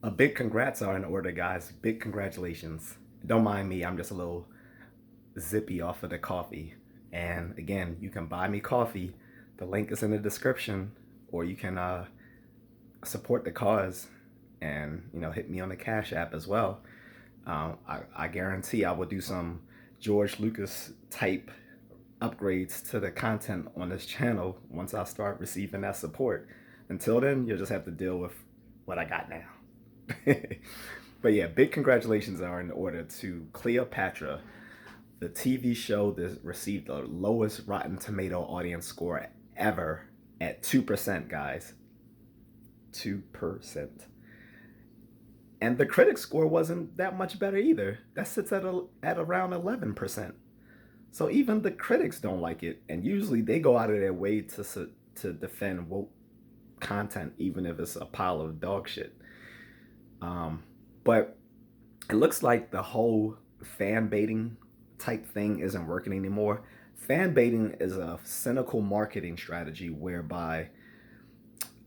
A big congrats are in order, guys. Big congratulations. Don't mind me, I'm just a little zippy off of the coffee. And again, you can buy me coffee. The link is in the description, or you can support the cause and hit me on the Cash App as well. I guarantee I will do some George Lucas type upgrades to the content on this channel once I start receiving that support. Until then, you'll just have to deal with what I got now. But yeah, big congratulations are in order to Cleopatra, the TV show that received the lowest Rotten Tomato audience score ever at 2%, guys. 2%. And the critic score wasn't that much better either. That sits at around 11%. So even the critics don't like it, and usually they go out of their way to defend woke content, even if it's a pile of dog shit. But it looks like the whole fan baiting type thing isn't working anymore. Fan baiting is a cynical marketing strategy whereby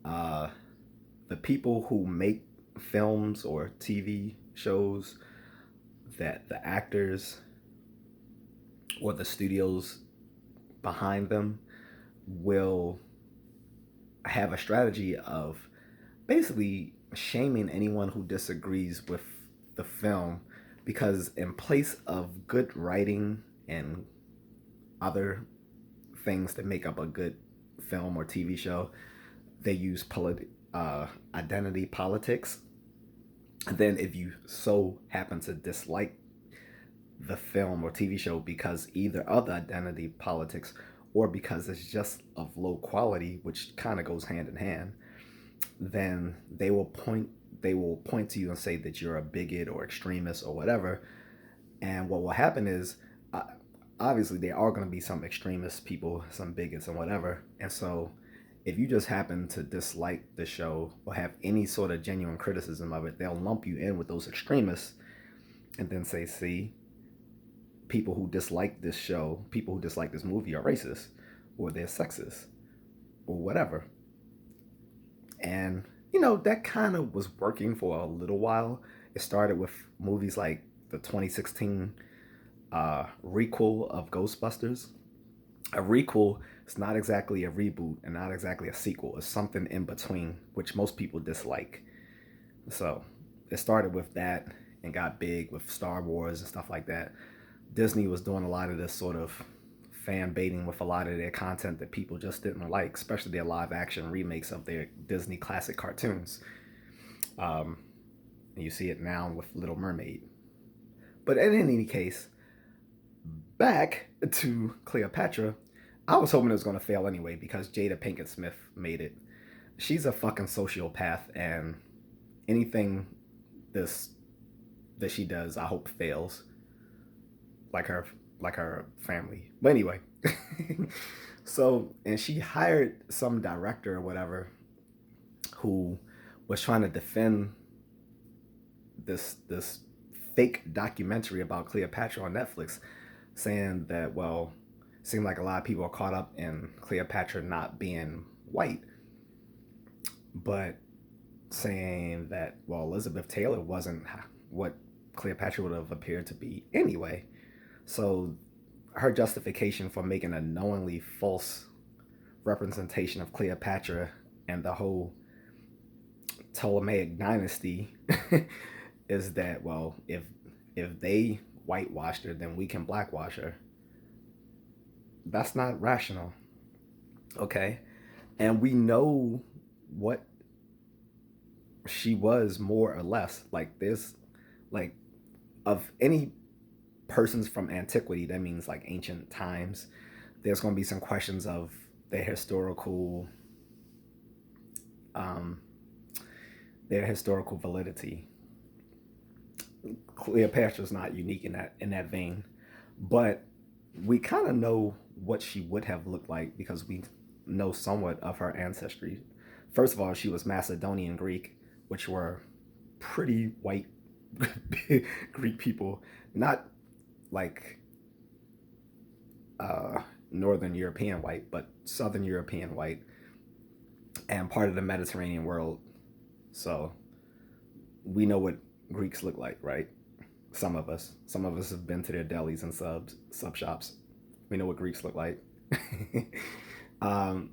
uh, the people who make films or TV shows, that the actors or the studios behind them will have a strategy of basically shaming anyone who disagrees with the film, because in place of good writing and other things that make up a good film or TV show, they use identity politics. And then if you so happen to dislike the film or TV show because either of the identity politics or because it's just of low quality, which kind of goes hand in hand, then they will point to you and say that you're a bigot or extremist or whatever. And what will happen is, uh, obviously, there are going to be some extremist people, some bigots, and whatever. And so, if you just happen to dislike the show or have any sort of genuine criticism of it, they'll lump you in with those extremists and then say, see, people who dislike this show, people who dislike this movie are racist or they're sexist or whatever. And, that kind of was working for a little while. It started with movies like the 2016 requel of Ghostbusters. A requel is not exactly a reboot and not exactly a sequel. It's something in between, which most people dislike. So it started with that and got big with Star Wars and stuff like that. Disney was doing a lot of this sort of fan baiting with a lot of their content that people just didn't like, especially their live action remakes of their Disney classic cartoons. Um, and you see it now with Little Mermaid. But in any case, back to Cleopatra, I was hoping it was going to fail anyway because Jada Pinkett Smith made it. She's a fucking sociopath, and anything this that she does, I hope fails, like her family. But anyway, so and she hired some director or whatever who was trying to defend this fake documentary about Cleopatra on Netflix, saying that, well, it seemed like a lot of people are caught up in Cleopatra not being white, but saying that, well, Elizabeth Taylor wasn't what Cleopatra would have appeared to be anyway. So her justification for making a knowingly false representation of Cleopatra and the whole Ptolemaic dynasty is that, well, if they whitewashed her, then we can blackwash her. That's not rational, okay? And we know what she was more or less. Like this, like, of any persons from antiquity, that means like ancient times, there's going to be some questions of their um, historical validity. Cleopatra's not unique in that vein, but we kind of know what she would have looked like because we know somewhat of her ancestry. First of all, she was Macedonian Greek, which were pretty white Greek people, not like Northern European white, but Southern European white, and part of the Mediterranean world. So we know what Greeks look like, right? Some of us have been to their delis and sub shops. We know what Greeks look like. um,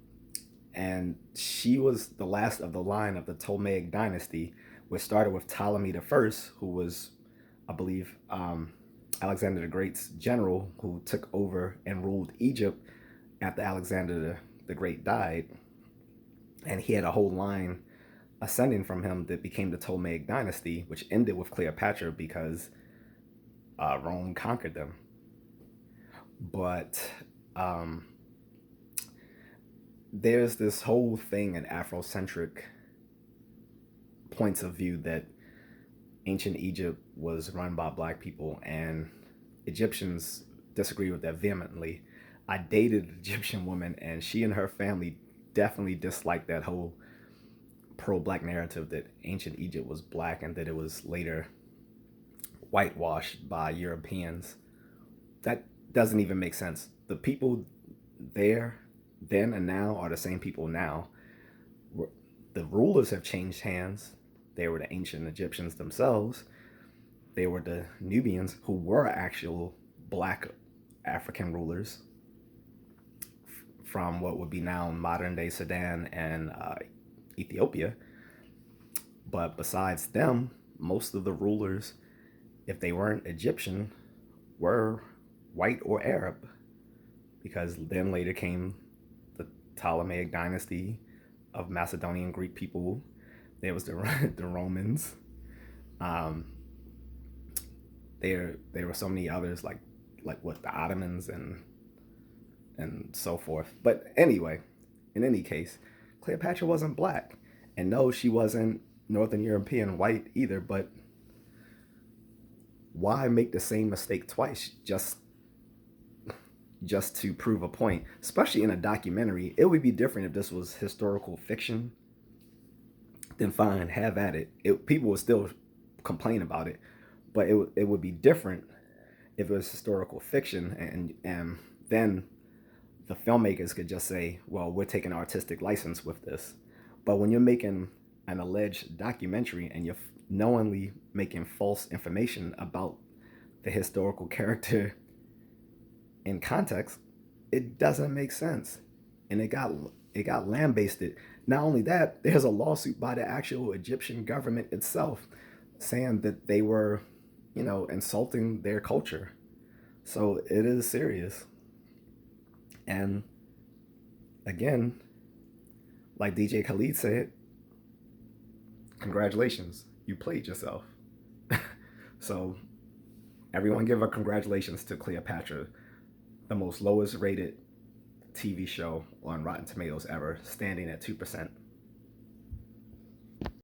and she was the last of the line of the Ptolemaic dynasty, which started with Ptolemy the First, who was, I believe, Alexander the Great's general, who took over and ruled Egypt after Alexander the Great died. And he had a whole line ascending from him that became the Ptolemaic dynasty, which ended with Cleopatra because Rome conquered them. But there's this whole thing in Afrocentric points of view that ancient Egypt was run by black people, and Egyptians disagree with that vehemently. I dated an Egyptian woman, and she and her family definitely disliked that whole pro-black narrative that ancient Egypt was black and that it was later whitewashed by Europeans. That doesn't even make sense. The people there then and now are the same people now. The rulers have changed hands. They were the ancient Egyptians themselves. They were the Nubians, who were actual black African rulers from what would be now modern day Sudan and Ethiopia. But besides them, most of the rulers, if they weren't Egyptian, were white or Arab, because then later came the Ptolemaic dynasty of Macedonian Greek people. There was the Romans. There were so many others, like what, the Ottomans and so forth. But anyway, in any case, Cleopatra wasn't black, and no, she wasn't Northern European white either. But why make the same mistake twice just to prove a point? Especially in a documentary, it would be different if this was historical fiction. Then fine, have at it. People would still complain about it, but it would be different if it was historical fiction, and then the filmmakers could just say, well, we're taking artistic license with this. But when you're making an alleged documentary and you're knowingly making false information about the historical character in context, it doesn't make sense. And it got lambasted. Not only that, there's a lawsuit by the actual Egyptian government itself saying that they were, insulting their culture. So it is serious. And again, like DJ Khaled said, congratulations, you played yourself. So everyone give a congratulations to Cleopatra, the most lowest rated TV show on Rotten Tomatoes ever, standing at 2%.